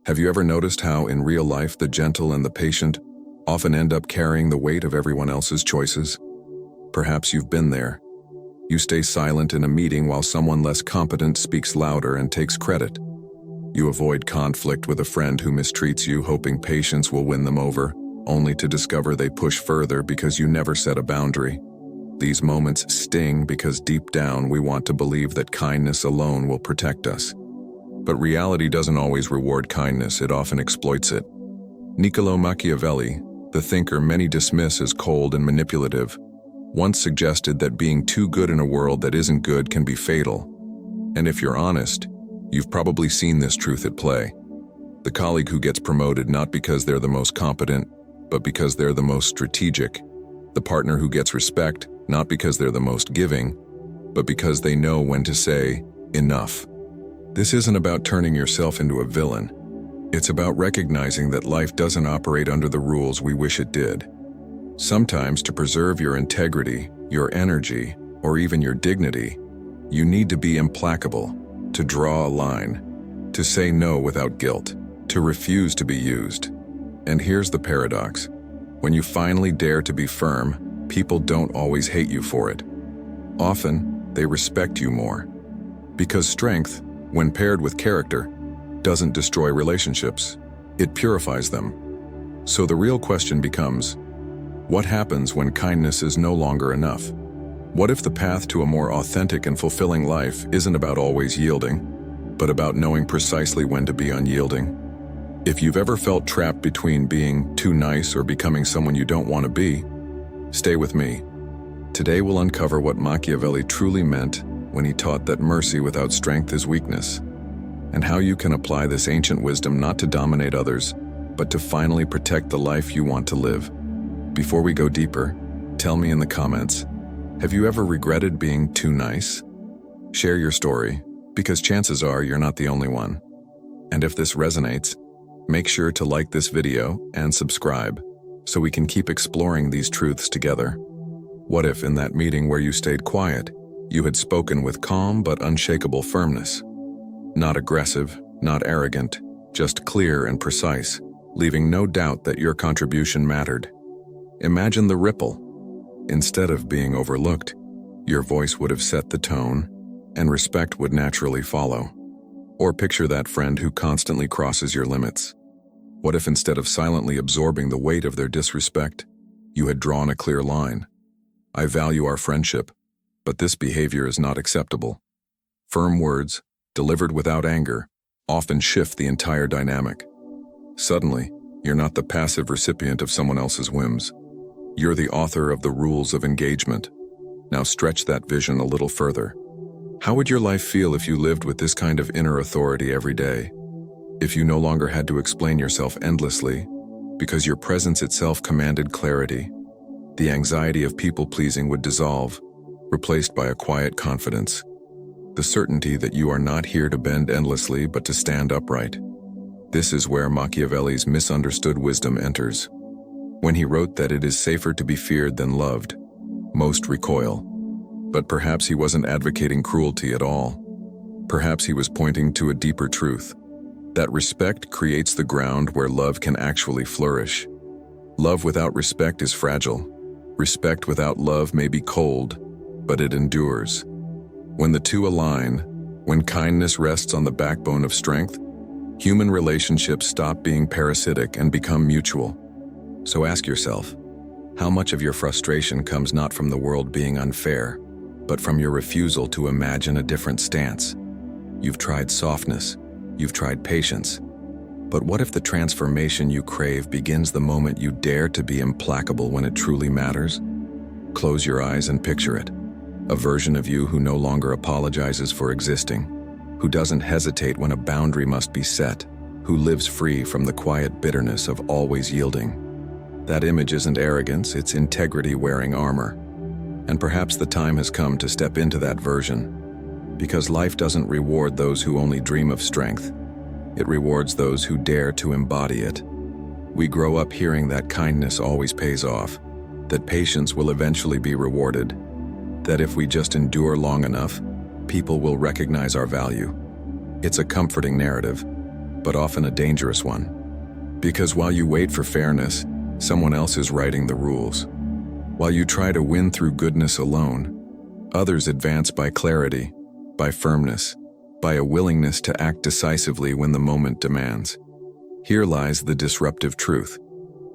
Have you ever noticed how, in real life, the gentle and the patient often end up carrying the weight of everyone else's choices? Perhaps you've been there. You stay silent in a meeting while someone less competent speaks louder and takes credit. You avoid conflict with a friend who mistreats you, hoping patience will win them over, only to discover they push further because you never set a boundary. These moments sting because deep down we want to believe that kindness alone will protect us. But reality doesn't always reward kindness, it often exploits it. Niccolo Machiavelli, the thinker many dismiss as cold and manipulative, once suggested that being too good in a world that isn't good can be fatal. And if you're honest, you've probably seen this truth at play. The colleague who gets promoted not because they're the most competent, but because they're the most strategic. The partner who gets respect not because they're the most giving, but because they know when to say, enough. This isn't about turning yourself into a villain. It's about recognizing that life doesn't operate under the rules we wish it did. Sometimes, to preserve your integrity, your energy, or even your dignity, you need to be implacable, to draw a line, to say no without guilt, to refuse to be used. And here's the paradox. When you finally dare to be firm, people don't always hate you for it. Often, they respect you more. Because strength, when paired with character, doesn't destroy relationships, it purifies them. So the real question becomes, what happens when kindness is no longer enough? What if the path to a more authentic and fulfilling life isn't about always yielding, but about knowing precisely when to be unyielding? If you've ever felt trapped between being too nice or becoming someone you don't want to be, stay with me. Today we'll uncover what Machiavelli truly meant when he taught that mercy without strength is weakness, and how you can apply this ancient wisdom not to dominate others, but to finally protect the life you want to live. Before we go deeper, tell me in the comments, have you ever regretted being too nice? Share your story, because chances are you're not the only one. And if this resonates, make sure to like this video and subscribe, so we can keep exploring these truths together. What if in that meeting where you stayed quiet, you had spoken with calm but unshakable firmness? Not aggressive, not arrogant, just clear and precise, leaving no doubt that your contribution mattered. Imagine the ripple. Instead of being overlooked, your voice would have set the tone, and respect would naturally follow. Or picture that friend who constantly crosses your limits. What if instead of silently absorbing the weight of their disrespect, you had drawn a clear line? I value our friendship, but this behavior is not acceptable. Firm words, delivered without anger, often shift the entire dynamic. Suddenly, you're not the passive recipient of someone else's whims. You're the author of the rules of engagement. Now stretch that vision a little further. How would your life feel if you lived with this kind of inner authority every day? If you no longer had to explain yourself endlessly, because your presence itself commanded clarity, the anxiety of people-pleasing would dissolve, replaced by a quiet confidence. The certainty that you are not here to bend endlessly but to stand upright. This is where Machiavelli's misunderstood wisdom enters. When he wrote that it is safer to be feared than loved, most recoil. But perhaps he wasn't advocating cruelty at all. Perhaps he was pointing to a deeper truth, that respect creates the ground where love can actually flourish. Love without respect is fragile. Respect without love may be cold, but it endures. When the two align, when kindness rests on the backbone of strength, human relationships stop being parasitic and become mutual. So ask yourself, how much of your frustration comes not from the world being unfair, but from your refusal to imagine a different stance? You've tried softness, you've tried patience, but what if the transformation you crave begins the moment you dare to be implacable when it truly matters? Close your eyes and picture it. A version of you who no longer apologizes for existing, who doesn't hesitate when a boundary must be set, who lives free from the quiet bitterness of always yielding. That image isn't arrogance, it's integrity wearing armor. And perhaps the time has come to step into that version. Because life doesn't reward those who only dream of strength. It rewards those who dare to embody it. We grow up hearing that kindness always pays off, that patience will eventually be rewarded, that if we just endure long enough, people will recognize our value. It's a comforting narrative, but often a dangerous one. Because while you wait for fairness, someone else is writing the rules. While you try to win through goodness alone, others advance by clarity, by firmness, by a willingness to act decisively when the moment demands. Here lies the disruptive truth.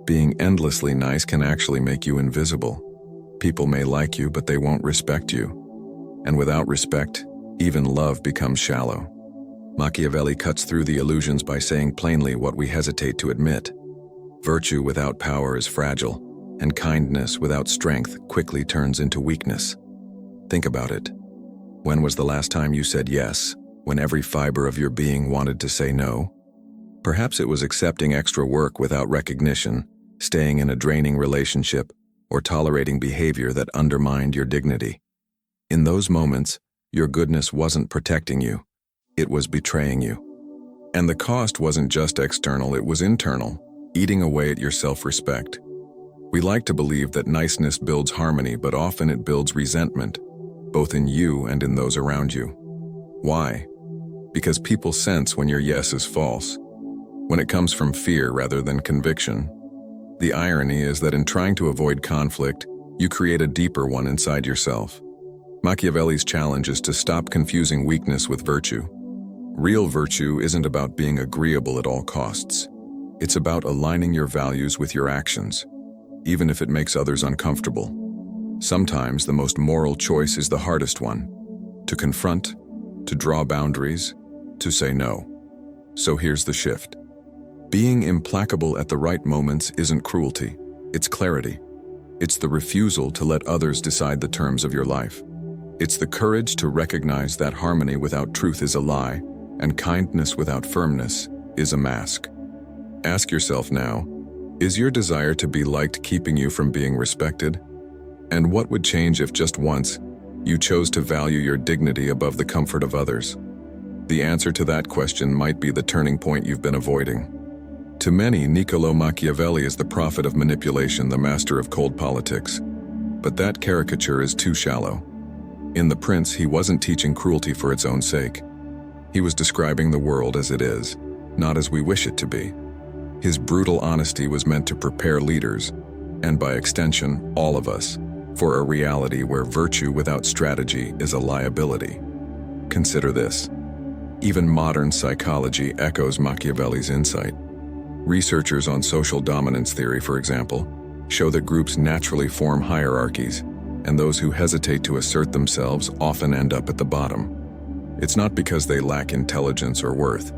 Being endlessly nice can actually make you invisible. People may like you, but they won't respect you. And without respect, even love becomes shallow. Machiavelli cuts through the illusions by saying plainly what we hesitate to admit. Virtue without power is fragile, and kindness without strength quickly turns into weakness. Think about it. When was the last time you said yes, when every fiber of your being wanted to say no? Perhaps it was accepting extra work without recognition, staying in a draining relationship, or tolerating behavior that undermined your dignity. In those moments, your goodness wasn't protecting you, it was betraying you. And the cost wasn't just external, it was internal, eating away at your self-respect. We like to believe that niceness builds harmony, but often it builds resentment, both in you and in those around you. Why? Because people sense when your yes is false, when it comes from fear rather than conviction. The irony is that in trying to avoid conflict, you create a deeper one inside yourself. Machiavelli's challenge is to stop confusing weakness with virtue. Real virtue isn't about being agreeable at all costs. It's about aligning your values with your actions, even if it makes others uncomfortable. Sometimes the most moral choice is the hardest one: to confront, to draw boundaries, to say no. So here's the shift. Being implacable at the right moments isn't cruelty, it's clarity. It's the refusal to let others decide the terms of your life. It's the courage to recognize that harmony without truth is a lie, and kindness without firmness is a mask. Ask yourself now, is your desire to be liked keeping you from being respected? And what would change if just once you chose to value your dignity above the comfort of others? The answer to that question might be the turning point you've been avoiding. To many, Niccolo Machiavelli is the prophet of manipulation, the master of cold politics. But that caricature is too shallow. In The Prince, he wasn't teaching cruelty for its own sake. He was describing the world as it is, not as we wish it to be. His brutal honesty was meant to prepare leaders, and by extension, all of us, for a reality where virtue without strategy is a liability. Consider this. Even modern psychology echoes Machiavelli's insight. Researchers on social dominance theory, for example, show that groups naturally form hierarchies, and those who hesitate to assert themselves often end up at the bottom. It's not because they lack intelligence or worth.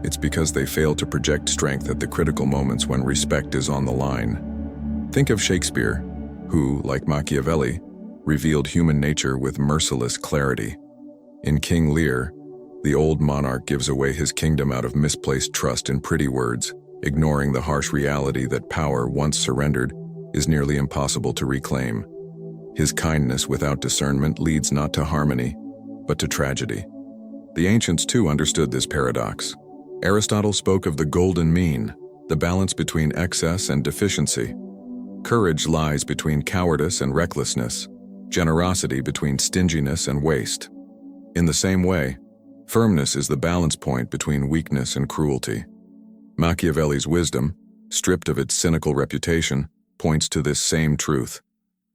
It's because they fail to project strength at the critical moments when respect is on the line. Think of Shakespeare, who, like Machiavelli, revealed human nature with merciless clarity. In King Lear, the old monarch gives away his kingdom out of misplaced trust in pretty words, ignoring the harsh reality that power, once surrendered, is nearly impossible to reclaim. His kindness without discernment leads not to harmony, but to tragedy. The ancients too understood this paradox. Aristotle spoke of the golden mean, the balance between excess and deficiency. Courage lies between cowardice and recklessness, generosity between stinginess and waste. In the same way, firmness is the balance point between weakness and cruelty. Machiavelli's wisdom, stripped of its cynical reputation, points to this same truth.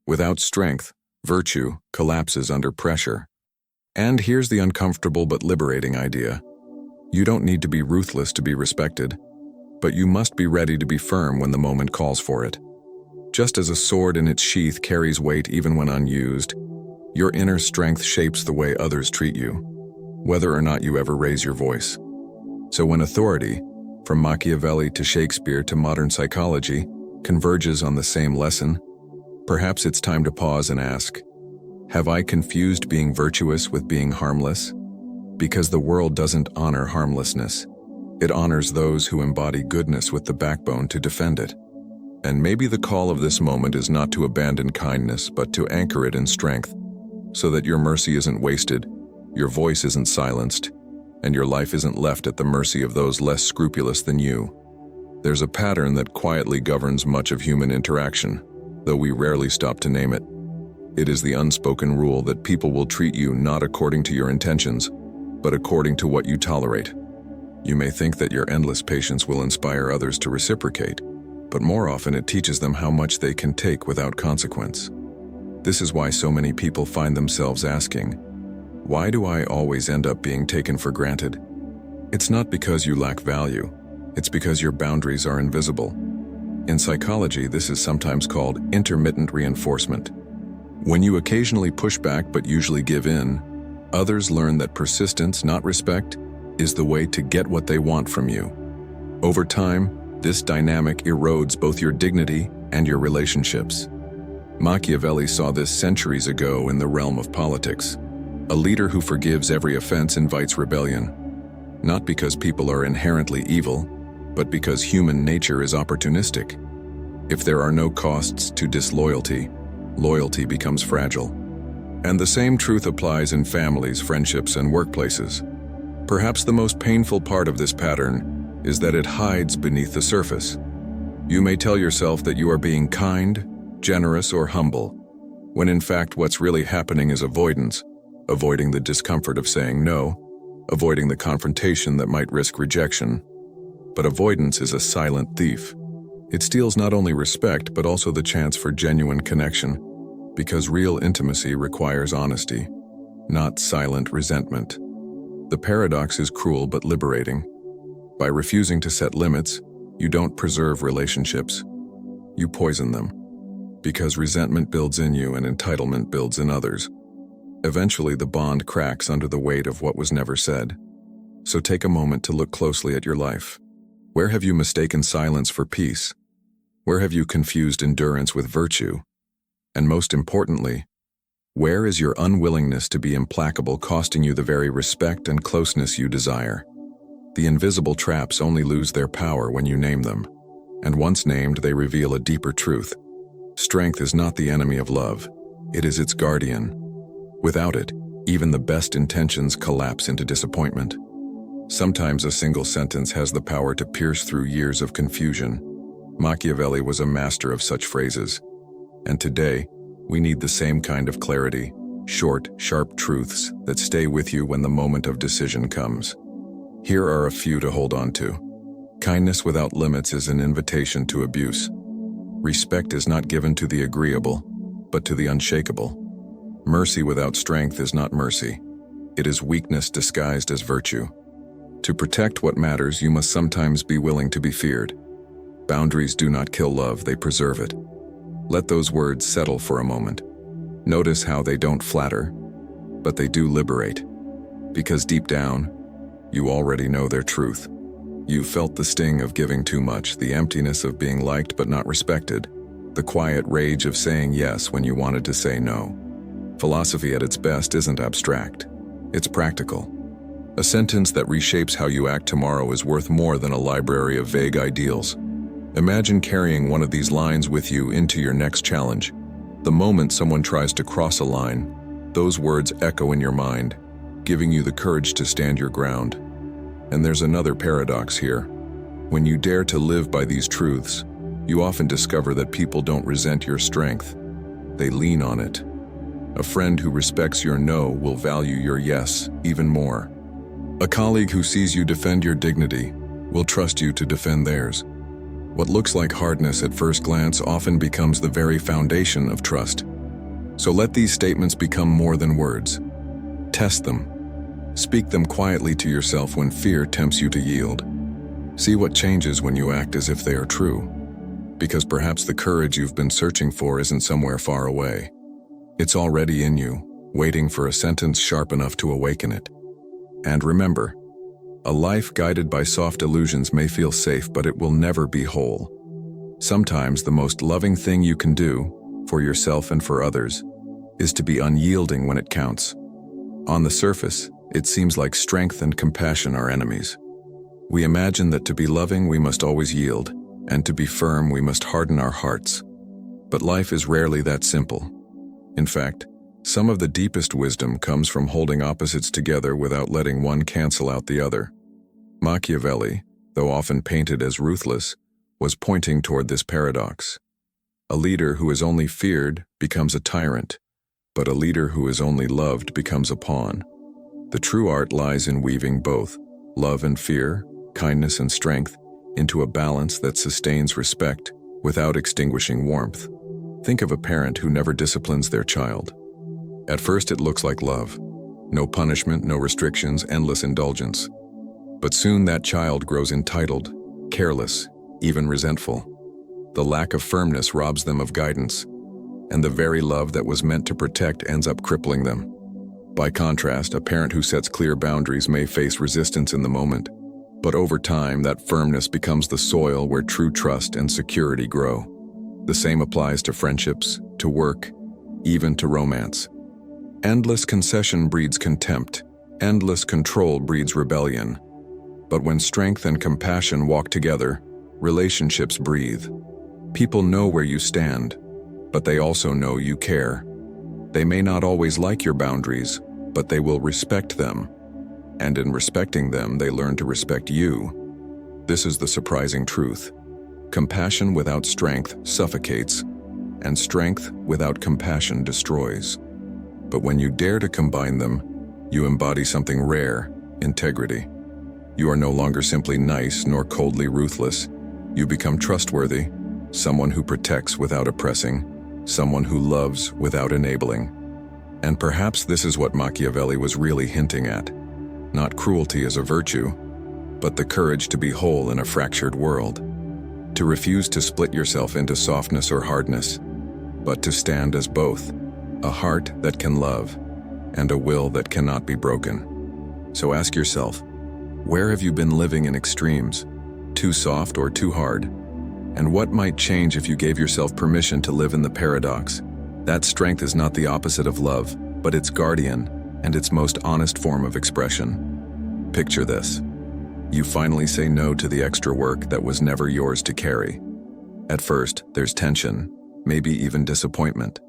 Without strength, virtue collapses under pressure. And here's the uncomfortable but liberating idea. You don't need to be ruthless to be respected, but you must be ready to be firm when the moment calls for it. Just as a sword in its sheath carries weight even when unused, your inner strength shapes the way others treat you, whether or not you ever raise your voice. So when authority, from Machiavelli to Shakespeare to modern psychology, converges on the same lesson, perhaps it's time to pause and ask, have I confused being virtuous with being harmless? Because the world doesn't honor harmlessness. It honors those who embody goodness with the backbone to defend it. And maybe the call of this moment is not to abandon kindness, but to anchor it in strength, so that your mercy isn't wasted, your voice isn't silenced, and your life isn't left at the mercy of those less scrupulous than you. There's a pattern that quietly governs much of human interaction, though we rarely stop to name it. It is the unspoken rule that people will treat you not according to your intentions, but according to what you tolerate. You may think that your endless patience will inspire others to reciprocate, but more often it teaches them how much they can take without consequence. This is why so many people find themselves asking, "Why do I always end up being taken for granted?" It's not because you lack value, it's because your boundaries are invisible. In psychology, this is sometimes called intermittent reinforcement. When you occasionally push back but usually give in, others learn that persistence, not respect, is the way to get what they want from you. Over time, this dynamic erodes both your dignity and your relationships. Machiavelli saw this centuries ago in the realm of politics. A leader who forgives every offense invites rebellion, not because people are inherently evil, but because human nature is opportunistic. If there are no costs to disloyalty, loyalty becomes fragile. And the same truth applies in families, friendships, and workplaces. Perhaps the most painful part of this pattern is that it hides beneath the surface. You may tell yourself that you are being kind, generous, or humble, when in fact what's really happening is avoidance, avoiding the discomfort of saying no, avoiding the confrontation that might risk rejection. But avoidance is a silent thief. It steals not only respect but also the chance for genuine connection, because real intimacy requires honesty, not silent resentment. The paradox is cruel but liberating. By refusing to set limits, you don't preserve relationships. You poison them, because resentment builds in you and entitlement builds in others. Eventually, the bond cracks under the weight of what was never said. So take a moment to look closely at your life. Where have you mistaken silence for peace? Where have you confused endurance with virtue? And most importantly, where is your unwillingness to be implacable costing you the very respect and closeness you desire? The invisible traps only lose their power when you name them, and once named, they reveal a deeper truth. Strength is not the enemy of love, it is its guardian. Without it, even the best intentions collapse into disappointment. Sometimes a single sentence has the power to pierce through years of confusion. Machiavelli was a master of such phrases. And today, we need the same kind of clarity, short, sharp truths that stay with you when the moment of decision comes. Here are a few to hold on to. Kindness without limits is an invitation to abuse. Respect is not given to the agreeable, but to the unshakable. Mercy without strength is not mercy. It is weakness disguised as virtue. To protect what matters, you must sometimes be willing to be feared. Boundaries do not kill love, they preserve it. Let those words settle for a moment. Notice how they don't flatter, but they do liberate. Because deep down, you already know their truth. You felt the sting of giving too much, the emptiness of being liked but not respected, the quiet rage of saying yes when you wanted to say no. Philosophy at its best isn't abstract. It's practical. A sentence that reshapes how you act tomorrow is worth more than a library of vague ideals. Imagine carrying one of these lines with you into your next challenge. The moment someone tries to cross a line, those words echo in your mind, giving you the courage to stand your ground. And there's another paradox here. When you dare to live by these truths, you often discover that people don't resent your strength. They lean on it. A friend who respects your no will value your yes even more. A colleague who sees you defend your dignity will trust you to defend theirs. What looks like hardness at first glance often becomes the very foundation of trust. So let these statements become more than words. Test them. Speak them quietly to yourself when fear tempts you to yield. See what changes when you act as if they are true. Because perhaps the courage you've been searching for isn't somewhere far away. It's already in you, waiting for a sentence sharp enough to awaken it. And remember, a life guided by soft illusions may feel safe, but it will never be whole. Sometimes the most loving thing you can do, for yourself and for others, is to be unyielding when it counts. On the surface, it seems like strength and compassion are enemies. We imagine that to be loving we must always yield, and to be firm we must harden our hearts. But life is rarely that simple. In fact, some of the deepest wisdom comes from holding opposites together without letting one cancel out the other. Machiavelli, though often painted as ruthless, was pointing toward this paradox. A leader who is only feared becomes a tyrant, but a leader who is only loved becomes a pawn. The true art lies in weaving both, love and fear, kindness and strength, into a balance that sustains respect without extinguishing warmth. Think of a parent who never disciplines their child. At first it looks like love. No punishment, no restrictions, endless indulgence. But soon that child grows entitled, careless, even resentful. The lack of firmness robs them of guidance, and the very love that was meant to protect ends up crippling them. By contrast, a parent who sets clear boundaries may face resistance in the moment, but over time that firmness becomes the soil where true trust and security grow. The same applies to friendships, to work, even to romance. Endless concession breeds contempt. Endless control breeds rebellion. But when strength and compassion walk together, relationships breathe. People know where you stand, but they also know you care. They may not always like your boundaries, but they will respect them. And in respecting them, they learn to respect you. This is the surprising truth. Compassion without strength suffocates, and strength without compassion destroys. But when you dare to combine them, you embody something rare: integrity. You are no longer simply nice nor coldly ruthless. You become trustworthy, someone who protects without oppressing, someone who loves without enabling. And perhaps this is what Machiavelli was really hinting at. Not cruelty as a virtue, but the courage to be whole in a fractured world. To refuse to split yourself into softness or hardness, but to stand as both, a heart that can love and a will that cannot be broken. So ask yourself, where have you been living in extremes? Too soft or too hard? And what might change if you gave yourself permission to live in the paradox? That strength is not the opposite of love, but its guardian and its most honest form of expression. Picture this. You finally say no to the extra work that was never yours to carry. At first, there's tension, maybe even disappointment.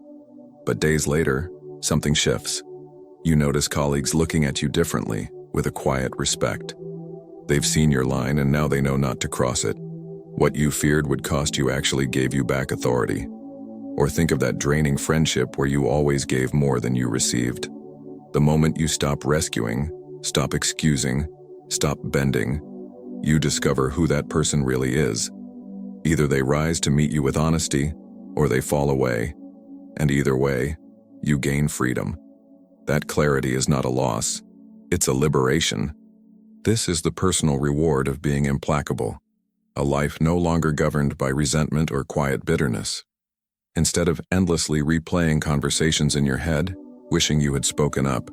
But days later, something shifts. You notice colleagues looking at you differently, with a quiet respect. They've seen your line and now they know not to cross it. What you feared would cost you actually gave you back authority. Or think of that draining friendship where you always gave more than you received. The moment you stop rescuing, stop excusing, stop bending, you discover who that person really is. Either they rise to meet you with honesty, or they fall away. And either way, you gain freedom. That clarity is not a loss, it's a liberation. This is the personal reward of being implacable. A life no longer governed by resentment or quiet bitterness. Instead of endlessly replaying conversations in your head, wishing you had spoken up,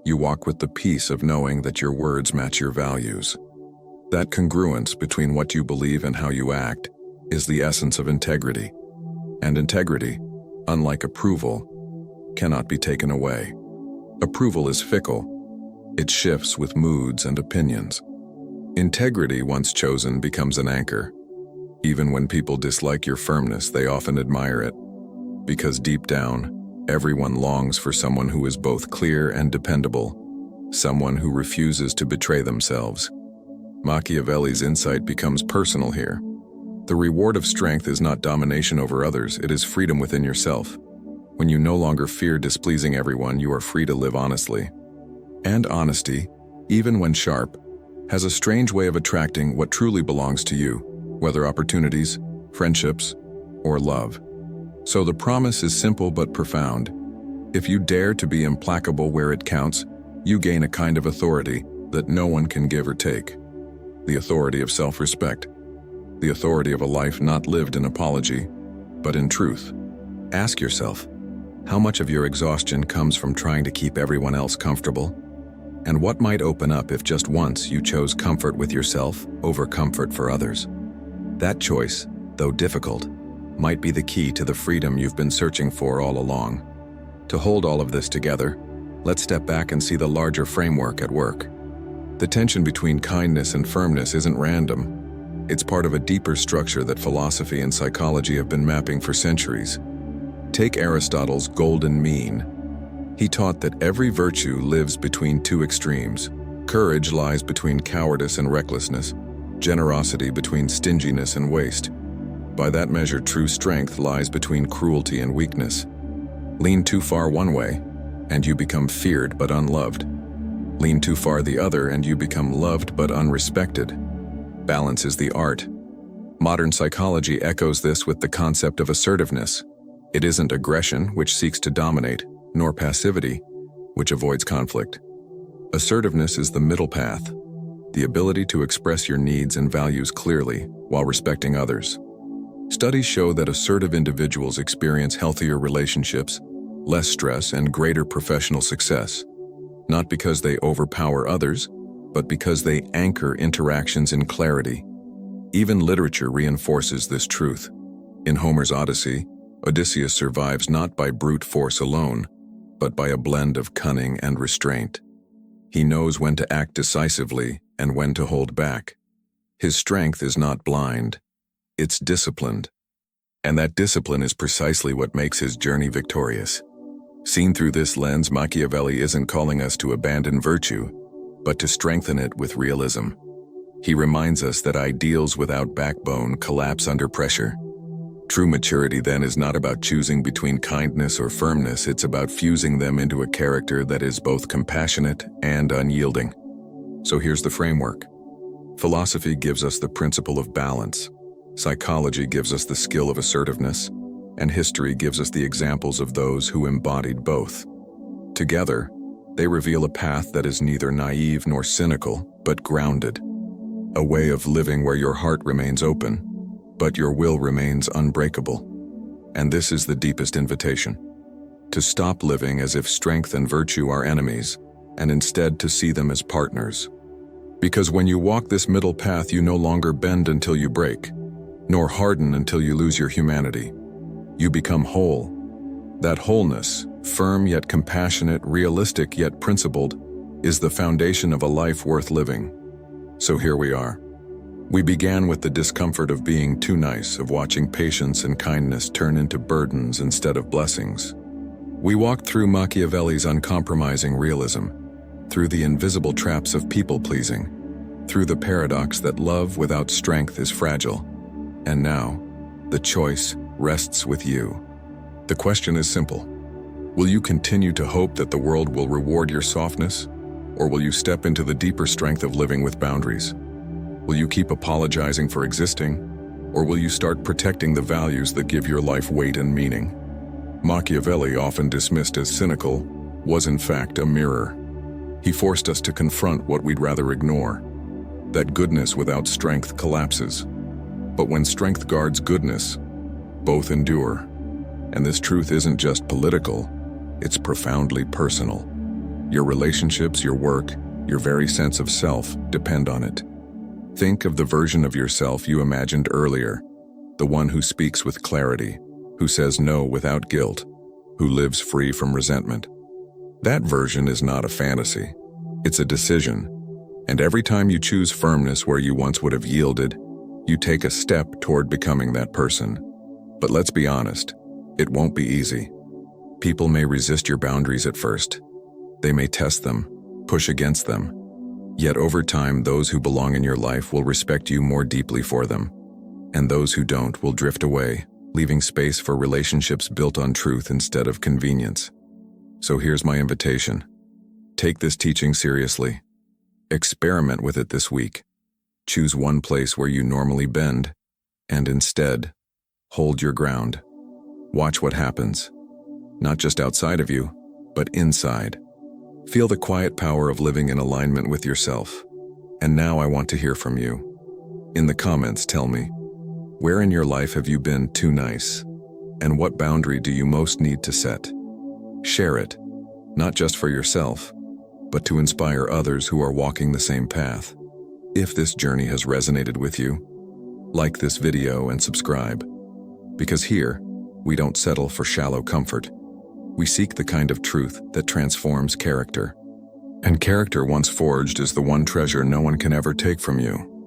you walk with the peace of knowing that your words match your values. That congruence between what you believe and how you act is the essence of integrity. And integrity, unlike approval, cannot be taken away. Approval is fickle. It shifts with moods and opinions. Integrity, once chosen, becomes an anchor. Even when people dislike your firmness, they often admire it. Because deep down, everyone longs for someone who is both clear and dependable, someone who refuses to betray themselves. Machiavelli's insight becomes personal here. The reward of strength is not domination over others, it is freedom within yourself. When you no longer fear displeasing everyone, you are free to live honestly. And honesty, even when sharp, has a strange way of attracting what truly belongs to you, whether opportunities, friendships, or love. So the promise is simple but profound. If you dare to be implacable where it counts, you gain a kind of authority that no one can give or take. The authority of self-respect. The authority of a life not lived in apology, but in truth. Ask yourself, how much of your exhaustion comes from trying to keep everyone else comfortable? And what might open up if just once you chose comfort with yourself over comfort for others? That choice, though difficult, might be the key to the freedom you've been searching for all along. To hold all of this together, let's step back and see the larger framework at work. The tension between kindness and firmness isn't random. It's part of a deeper structure that philosophy and psychology have been mapping for centuries. Take Aristotle's golden mean. He taught that every virtue lives between two extremes. Courage lies between cowardice and recklessness, generosity between stinginess and waste. By that measure, true strength lies between cruelty and weakness. Lean too far one way, and you become feared but unloved. Lean too far the other, and you become loved but unrespected. Balance is the art. Modern psychology echoes this with the concept of assertiveness. It isn't aggression, which seeks to dominate, nor passivity, which avoids conflict. Assertiveness is the middle path, the ability to express your needs and values clearly while respecting others. Studies show that assertive individuals experience healthier relationships, less stress, and greater professional success, not because they overpower others, but because they anchor interactions in clarity. Even literature reinforces this truth. In Homer's Odyssey, Odysseus survives not by brute force alone, but by a blend of cunning and restraint. He knows when to act decisively and when to hold back. His strength is not blind, it's disciplined. And that discipline is precisely what makes his journey victorious. Seen through this lens, Machiavelli isn't calling us to abandon virtue, but to strengthen it with realism. He reminds us that ideals without backbone collapse under pressure. True maturity, then, is not about choosing between kindness or firmness, it's about fusing them into a character that is both compassionate and unyielding. So here's the framework. Philosophy gives us the principle of balance, psychology gives us the skill of assertiveness, and history gives us the examples of those who embodied both. Together, they reveal a path that is neither naive nor cynical, but grounded. A way of living where your heart remains open, but your will remains unbreakable. And this is the deepest invitation: to stop living as if strength and virtue are enemies, and instead to see them as partners. Because when you walk this middle path, you no longer bend until you break, nor harden until you lose your humanity. You become whole. That wholeness, firm yet compassionate, realistic yet principled, is the foundation of a life worth living. So here we are. We began with the discomfort of being too nice, of watching patience and kindness turn into burdens instead of blessings. We walked through Machiavelli's uncompromising realism, through the invisible traps of people-pleasing, through the paradox that love without strength is fragile. And now, the choice rests with you. The question is simple. Will you continue to hope that the world will reward your softness, or will you step into the deeper strength of living with boundaries? Will you keep apologizing for existing, or will you start protecting the values that give your life weight and meaning? Machiavelli, often dismissed as cynical, was in fact a mirror. He forced us to confront what we'd rather ignore, that goodness without strength collapses. But when strength guards goodness, both endure. And this truth isn't just political, it's profoundly personal. Your relationships, your work, your very sense of self depend on it. Think of the version of yourself you imagined earlier, the one who speaks with clarity, who says no without guilt, who lives free from resentment. That version is not a fantasy, it's a decision. And every time you choose firmness where you once would have yielded, you take a step toward becoming that person. But let's be honest, it won't be easy. People may resist your boundaries at first. They may test them, push against them. Yet over time, those who belong in your life will respect you more deeply for them. And those who don't will drift away, leaving space for relationships built on truth instead of convenience. So here's my invitation. Take this teaching seriously. Experiment with it this week. Choose one place where you normally bend, and instead, hold your ground. Watch what happens, not just outside of you, but inside. Feel the quiet power of living in alignment with yourself. And now I want to hear from you. In the comments, tell me, where in your life have you been too nice? And what boundary do you most need to set? Share it, not just for yourself, but to inspire others who are walking the same path. If this journey has resonated with you, like this video and subscribe. Because here, we don't settle for shallow comfort. We seek the kind of truth that transforms character. And character once forged is the one treasure no one can ever take from you.